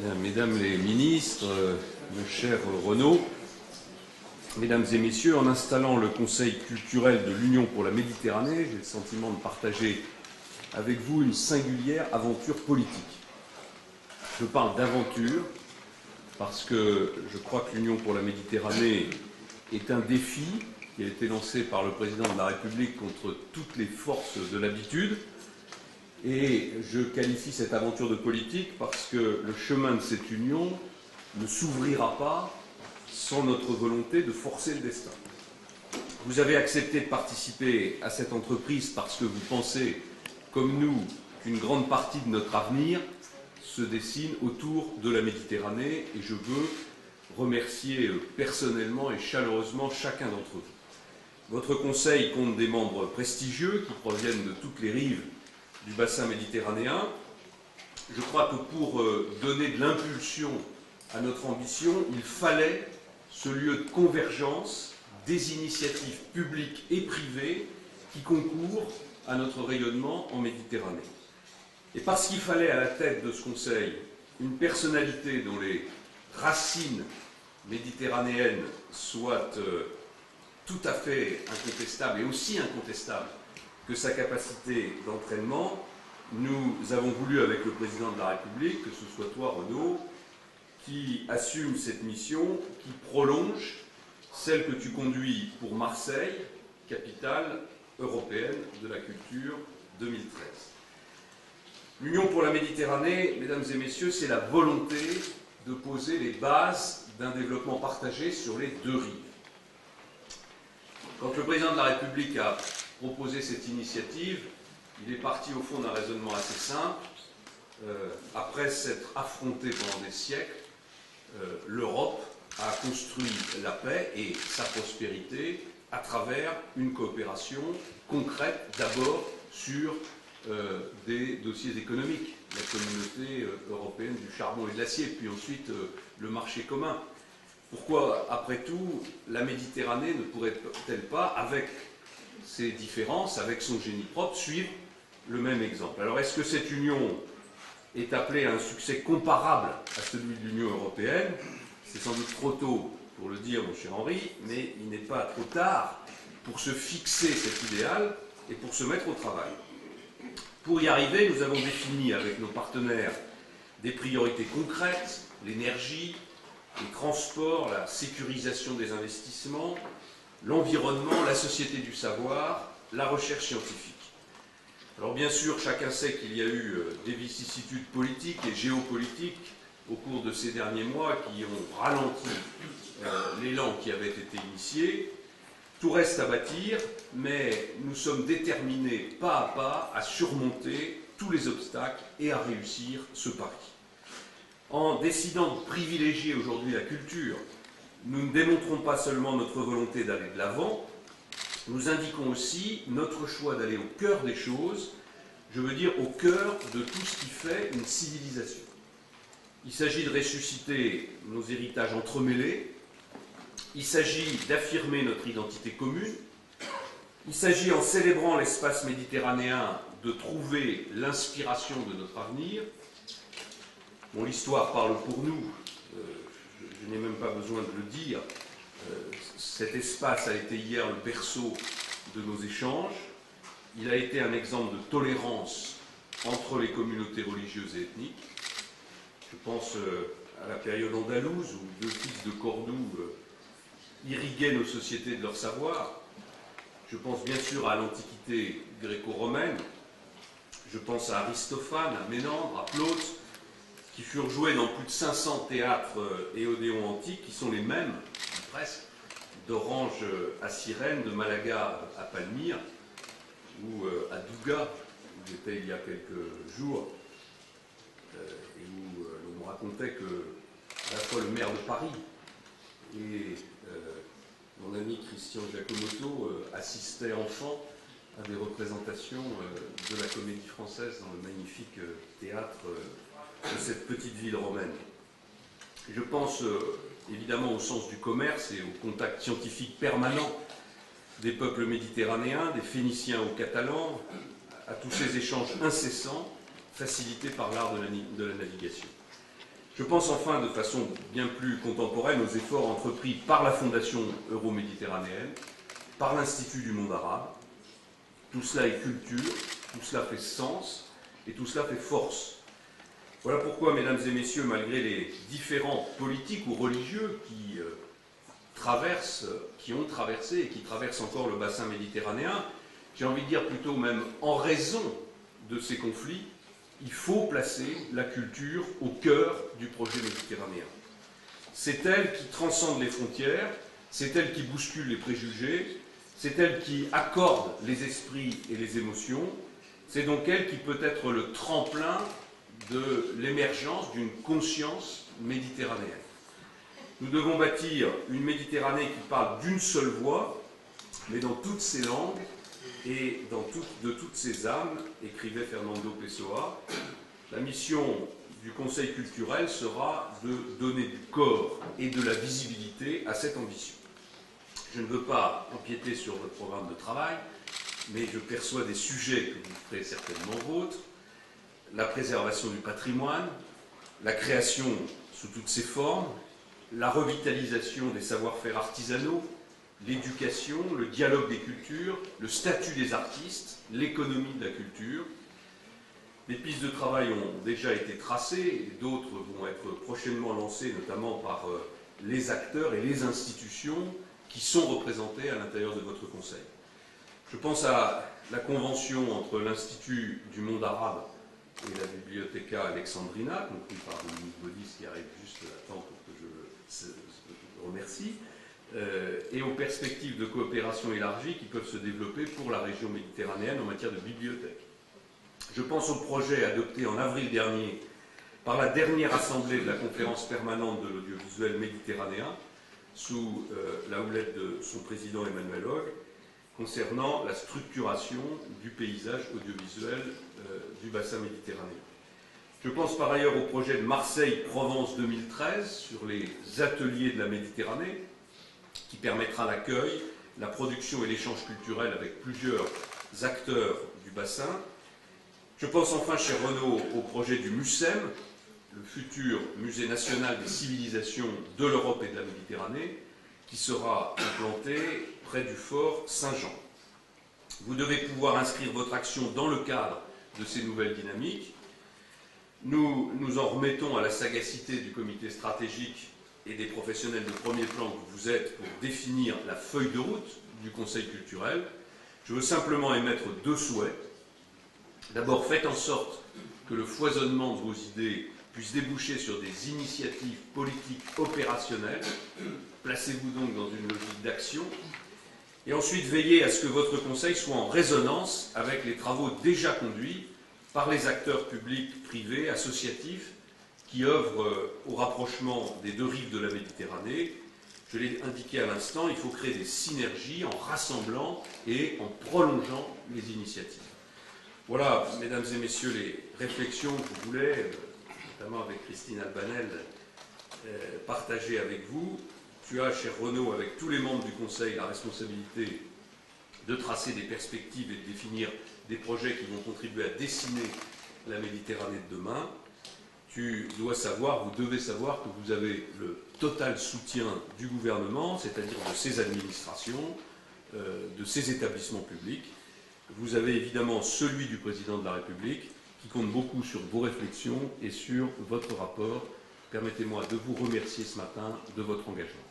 Mesdames les ministres, mon cher Renaud, Mesdames et Messieurs, en installant le Conseil culturel de l'Union pour la Méditerranée, j'ai le sentiment de partager avec vous une singulière aventure politique. Je parle d'aventure parce que je crois que l'Union pour la Méditerranée est un défi qui a été lancé par le Président de la République contre toutes les forces de l'habitude. Et je qualifie cette aventure de politique parce que le chemin de cette union ne s'ouvrira pas sans notre volonté de forcer le destin. Vous avez accepté de participer à cette entreprise parce que vous pensez, comme nous, qu'une grande partie de notre avenir se dessine autour de la Méditerranée et je veux remercier personnellement et chaleureusement chacun d'entre vous. Votre conseil compte des membres prestigieux qui proviennent de toutes les rives du bassin méditerranéen. Je crois que pour donner de l'impulsion à notre ambition, il fallait ce lieu de convergence des initiatives publiques et privées qui concourent à notre rayonnement en Méditerranée. Et parce qu'il fallait à la tête de ce Conseil une personnalité dont les racines méditerranéennes soient tout à fait incontestables et aussi incontestables que sa capacité d'entraînement, nous avons voulu avec le Président de la République, que ce soit toi Renaud, qui assume cette mission, qui prolonge celle que tu conduis pour Marseille, capitale européenne de la culture 2013. L'Union pour la Méditerranée, mesdames et messieurs, c'est la volonté de poser les bases d'un développement partagé sur les deux rives. Quand le Président de la République a proposé cette initiative, il est parti au fond d'un raisonnement assez simple. Après s'être affronté pendant des siècles, l'Europe a construit la paix et sa prospérité à travers une coopération concrète, d'abord sur des dossiers économiques, la communauté européenne du charbon et de l'acier, puis ensuite le marché commun. Pourquoi, après tout, la Méditerranée ne pourrait-elle pas, avec ses différences, avec son génie propre, suivre le même exemple? Alors, est-ce que cette union est appelée à un succès comparable à celui de l'Union européenne? C'est sans doute trop tôt pour le dire, mon cher Henri, mais il n'est pas trop tard pour se fixer cet idéal et pour se mettre au travail. Pour y arriver, nous avons défini avec nos partenaires des priorités concrètes, l'énergie, les transports, la sécurisation des investissements, l'environnement, la société du savoir, la recherche scientifique. Alors bien sûr, chacun sait qu'il y a eu des vicissitudes politiques et géopolitiques au cours de ces derniers mois qui ont ralenti l'élan qui avait été initié. Tout reste à bâtir, mais nous sommes déterminés pas à pas à surmonter tous les obstacles et à réussir ce pari. En décidant de privilégier aujourd'hui la culture, nous ne démontrons pas seulement notre volonté d'aller de l'avant, nous indiquons aussi notre choix d'aller au cœur des choses, je veux dire au cœur de tout ce qui fait une civilisation. Il s'agit de ressusciter nos héritages entremêlés, il s'agit d'affirmer notre identité commune, il s'agit en célébrant l'espace méditerranéen de trouver l'inspiration de notre avenir. Bon, l'histoire parle pour nous, je n'ai même pas besoin de le dire, cet espace a été hier le berceau de nos échanges, il a été un exemple de tolérance entre les communautés religieuses et ethniques. Je pense à la période andalouse où deux fils de Cordoue irriguaient nos sociétés de leur savoir. Je pense bien sûr à l'Antiquité gréco-romaine, je pense à Aristophane, à Ménandre, à Plaute, qui furent joués dans plus de 500 théâtres et odéons antiques, qui sont les mêmes, presque, d'Orange à Cyrène, de Malaga à Palmyre, ou à Douga, où j'étais il y a quelques jours, et où l'on me racontait que à la fois le maire de Paris et mon ami Christian Giacomotto assistaient enfant à des représentations de la Comédie Française dans le magnifique théâtre de cette petite ville romaine. Je pense évidemment au sens du commerce et au contact scientifique permanent des peuples méditerranéens, des Phéniciens aux Catalans, à tous ces échanges incessants facilités par l'art de la navigation. Je pense enfin de façon bien plus contemporaine aux efforts entrepris par la Fondation euro-méditerranéenne, par l'Institut du monde arabe. Tout cela est culture, tout cela fait sens et tout cela fait force. Voilà pourquoi, mesdames et messieurs, malgré les différents politiques ou religieux qui ont traversé et qui traversent encore le bassin méditerranéen, j'ai envie de dire plutôt même en raison de ces conflits, il faut placer la culture au cœur du projet méditerranéen. C'est elle qui transcende les frontières, c'est elle qui bouscule les préjugés, c'est elle qui accorde les esprits et les émotions, c'est donc elle qui peut être le tremplin de l'émergence d'une conscience méditerranéenne. Nous devons bâtir une Méditerranée qui parle d'une seule voix, mais dans toutes ses langues et de toutes ses âmes, écrivait Fernando Pessoa. La mission du Conseil culturel sera de donner du corps et de la visibilité à cette ambition. Je ne veux pas empiéter sur votre programme de travail, mais je perçois des sujets que vous ferez certainement vôtres: la préservation du patrimoine, la création sous toutes ses formes, la revitalisation des savoir-faire artisanaux, l'éducation, le dialogue des cultures, le statut des artistes, l'économie de la culture. Des pistes de travail ont déjà été tracées et d'autres vont être prochainement lancées, notamment par les acteurs et les institutions qui sont représentés à l'intérieur de votre conseil. Je pense à la convention entre l'Institut du monde arabe et la Bibliotheca Alexandrina, conclue par Dominique Baudis, qui arrive juste à temps pour que je le remercie, et aux perspectives de coopération élargie qui peuvent se développer pour la région méditerranéenne en matière de bibliothèque. Je pense au projet adopté en avril dernier par la dernière assemblée de la conférence permanente de l'audiovisuel méditerranéen, sous la houlette de son président Emmanuel Hogue, concernant la structuration du paysage audiovisuel du bassin méditerranéen. Je pense par ailleurs au projet de Marseille-Provence 2013 sur les ateliers de la Méditerranée, qui permettra l'accueil, la production et l'échange culturel avec plusieurs acteurs du bassin. Je pense enfin, cher Renaud, au projet du MUSEM, le futur Musée national des civilisations de l'Europe et de la Méditerranée, qui sera implanté près du fort Saint-Jean. Vous devez pouvoir inscrire votre action dans le cadre de ces nouvelles dynamiques. Nous nous en remettons à la sagacité du comité stratégique et des professionnels de premier plan que vous êtes pour définir la feuille de route du Conseil culturel. Je veux simplement émettre deux souhaits. D'abord, faites en sorte que le foisonnement de vos idées puisse déboucher sur des initiatives politiques opérationnelles. Placez-vous donc dans une logique d'action. Et ensuite, veillez à ce que votre Conseil soit en résonance avec les travaux déjà conduits par les acteurs publics, privés, associatifs, qui œuvrent au rapprochement des deux rives de la Méditerranée. Je l'ai indiqué à l'instant, il faut créer des synergies en rassemblant et en prolongeant les initiatives. Voilà, mesdames et messieurs, les réflexions que je voulais, notamment avec Christine Albanel, partager avec vous. Tu as, cher Renaud, avec tous les membres du Conseil, la responsabilité de tracer des perspectives et de définir des projets qui vont contribuer à dessiner la Méditerranée de demain. Tu dois savoir, vous devez savoir que vous avez le total soutien du gouvernement, c'est-à-dire de ses administrations, de ses établissements publics. Vous avez évidemment celui du président de la République, qui compte beaucoup sur vos réflexions et sur votre rapport. Permettez-moi de vous remercier ce matin de votre engagement.